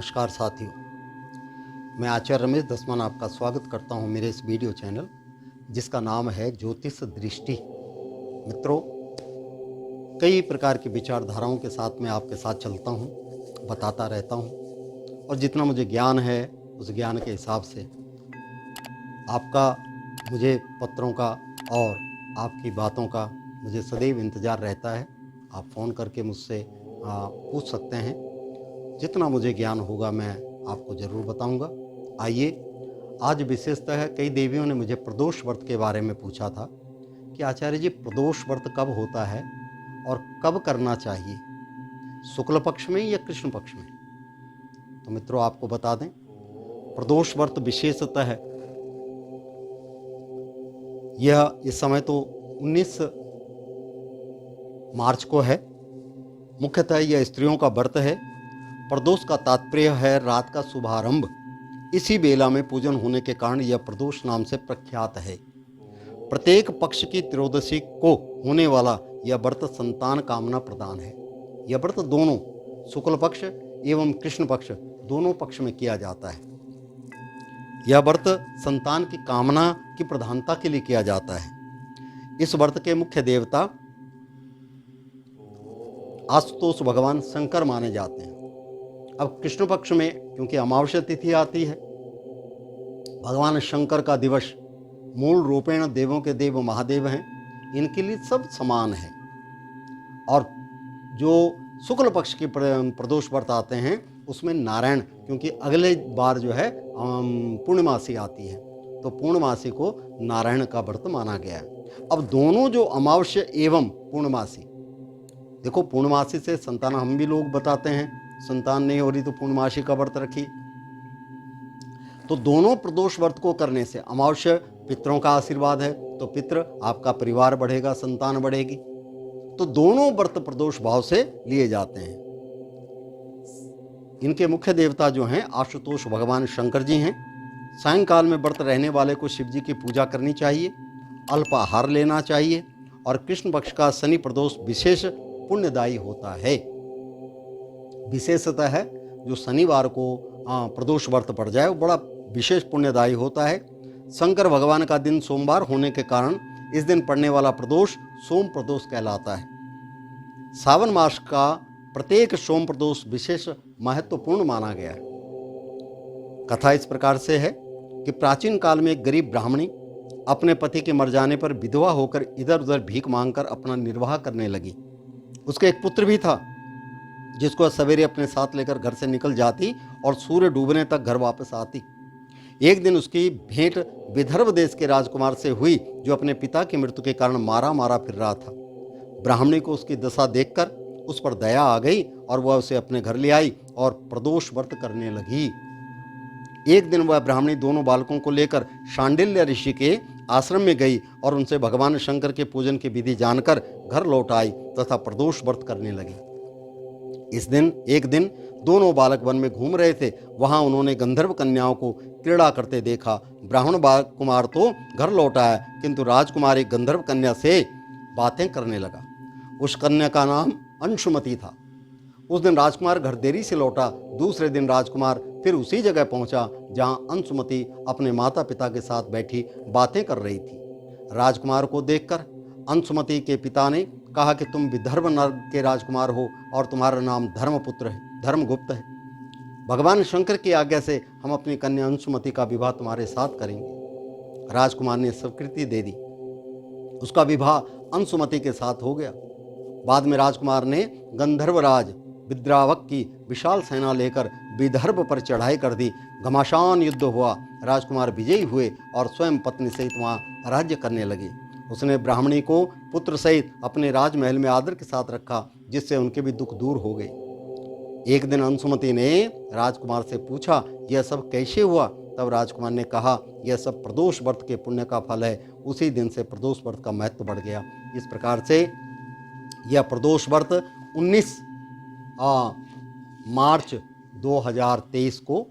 नमस्कार साथियों, मैं आचार्य रमेश दसमान आपका स्वागत करता हूं मेरे इस वीडियो चैनल जिसका नाम है ज्योतिष दृष्टि। मित्रों, कई प्रकार की विचारधाराओं के साथ मैं आपके साथ चलता हूं, बताता रहता हूं और जितना मुझे ज्ञान है उस ज्ञान के हिसाब से आपका मुझे पत्रों का और आपकी बातों का मुझे सदैव इंतज़ार रहता है। आप फ़ोन करके मुझसे पूछ सकते हैं। जितना मुझे ज्ञान होगा मैं आपको ज़रूर बताऊंगा। आइए, आज विशेषतः कई देवियों ने मुझे प्रदोष व्रत के बारे में पूछा था कि आचार्य जी, प्रदोष व्रत कब होता है और कब करना चाहिए, शुक्ल पक्ष में या कृष्ण पक्ष में। तो मित्रों, आपको बता दें, प्रदोष व्रत विशेषतः यह इस समय तो 19 मार्च को है। मुख्यतः यह स्त्रियों का व्रत है। प्रदोष का तात्पर्य है रात का शुभारंभ। इसी बेला में पूजन होने के कारण यह प्रदोष नाम से प्रख्यात है। प्रत्येक पक्ष की त्रयोदशी को होने वाला यह व्रत संतान कामना प्रदान है। यह व्रत दोनों शुक्ल पक्ष एवं कृष्ण पक्ष दोनों पक्ष में किया जाता है। यह व्रत संतान की कामना की प्रधानता के लिए किया जाता है। इस व्रत के मुख्य देवता आशुतोष भगवान शंकर माने जाते हैं। अब कृष्ण पक्ष में क्योंकि अमावस्या तिथि आती है, भगवान शंकर का दिवस मूल रूपेण देवों के देव महादेव हैं, इनके लिए सब समान है। और जो शुक्ल पक्ष की प्रदोष व्रत आते हैं उसमें नारायण, क्योंकि अगले बार जो है पूर्णमासी आती है, तो पूर्णमासी को नारायण का व्रत माना गया है। अब दोनों जो अमावस्या एवं पूर्णमासी, देखो पूर्णमासी से संतान हम भी लोग बताते हैं, संतान नहीं हो रही तो पूर्णमासी का व्रत रखिए। तो दोनों प्रदोष व्रत को करने से अमावस्या पितरों का आशीर्वाद है, तो पितृ आपका परिवार बढ़ेगा, संतान बढ़ेगी। तो दोनों व्रत प्रदोष भाव से लिए जाते हैं। इनके मुख्य देवता जो हैं आशुतोष भगवान शंकर जी हैं। सायंकाल में व्रत रहने वाले को शिव जी की पूजा करनी चाहिए, अल्पाहार लेना चाहिए और कृष्ण पक्ष का शनि प्रदोष विशेष पुण्यदायी होता है। विशेषतः है जो शनिवार को प्रदोष व्रत पड़ जाए वो बड़ा विशेष पुण्यदायी होता है। शंकर भगवान का दिन सोमवार होने के कारण इस दिन पड़ने वाला प्रदोष सोम प्रदोष कहलाता है। सावन मास का प्रत्येक सोम प्रदोष विशेष महत्वपूर्ण माना गया है। कथा इस प्रकार से है कि प्राचीन काल में एक गरीब ब्राह्मणी अपने पति के मर जाने पर विधवा होकर इधर उधर भीख मांगकर अपना निर्वाह करने लगी। उसका एक पुत्र भी था जिसको सवेरे अपने साथ लेकर घर से निकल जाती और सूर्य डूबने तक घर वापस आती। एक दिन उसकी भेंट विदर्भ देश के राजकुमार से हुई जो अपने पिता की मृत्यु के कारण मारा मारा फिर रहा था। ब्राह्मणी को उसकी दशा देखकर उस पर दया आ गई और वह उसे अपने घर ले आई और प्रदोष व्रत करने लगी। एक दिन वह ब्राह्मणी दोनों बालकों को लेकर शांडिल्य ऋषि के आश्रम में गई और उनसे भगवान शंकर के पूजन की विधि जानकर घर लौट आई तथा प्रदोष व्रत करने लगी। एक दिन दोनों बालक वन में घूम रहे थे। वहां उन्होंने गंधर्व कन्याओं को क्रीड़ा करते देखा। ब्राह्मण कुमार तो घर लौट आया, किंतु राजकुमार एक गंधर्व कन्या से बातें करने लगा। उस कन्या का नाम अंशुमति था। उस दिन राजकुमार घर देरी से लौटा। दूसरे दिन राजकुमार फिर उसी जगह पहुंचा जहां अंशुमति अपने माता पिता के साथ बैठी बातें कर रही थी। राजकुमार को देखकर अंशुमति के पिता ने कहा कि तुम विदर्भ नगर के राजकुमार हो और तुम्हारा नाम धर्मपुत्र है, धर्मगुप्त है। भगवान शंकर की आज्ञा से हम अपनी कन्या अंशुमति का विवाह तुम्हारे साथ करेंगे। राजकुमार ने स्वीकृति दे दी। उसका विवाह अंशुमति के साथ हो गया। बाद में राजकुमार ने गंधर्वराज विद्रावक की विशाल सेना लेकर विदर्भ पर चढ़ाई कर दी। घमासान युद्ध हुआ। राजकुमार विजयी हुए और स्वयं पत्नी सहित वहां राज्य करने लगे। उसने ब्राह्मणी को पुत्र सहित अपने राजमहल में आदर के साथ रखा, जिससे उनके भी दुख दूर हो गए। एक दिन अंशुमति ने राजकुमार से पूछा, यह सब कैसे हुआ? तब राजकुमार ने कहा, यह सब प्रदोष व्रत के पुण्य का फल है। उसी दिन से प्रदोष व्रत का महत्व बढ़ गया। इस प्रकार से यह प्रदोष व्रत 19 मार्च 2023 को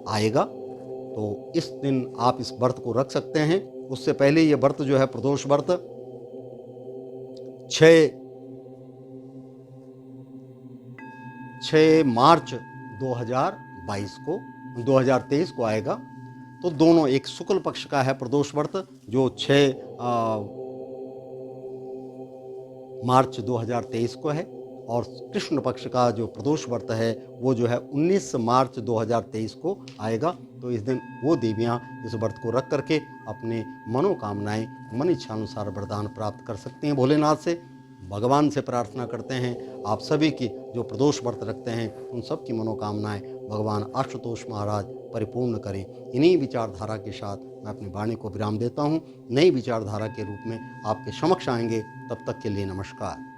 आएगा। तो इस दिन आप इस व्रत को रख सकते हैं। उससे पहले ये व्रत जो है प्रदोष व्रत 6 मार्च 2022 22 को 2023 को आएगा। तो दोनों, एक शुक्ल पक्ष का है प्रदोष व्रत जो 6 मार्च 2023 को है, और कृष्ण पक्ष का जो प्रदोष व्रत है वो जो है 19 मार्च 2023 को आएगा। तो इस दिन वो देवियाँ इस व्रत को रख करके अपने मनोकामनाएं मन इच्छा अनुसार वरदान प्राप्त कर सकती हैं भोलेनाथ से। भगवान से प्रार्थना करते हैं आप सभी की जो प्रदोष व्रत रखते हैं उन सब की मनोकामनाएं भगवान आशुतोष महाराज परिपूर्ण करें। इन्हीं विचारधारा के साथ मैं अपनी वाणी को विराम देता हूँ। नई विचारधारा के रूप में आपके समक्ष आएंगे, तब तक के लिए नमस्कार।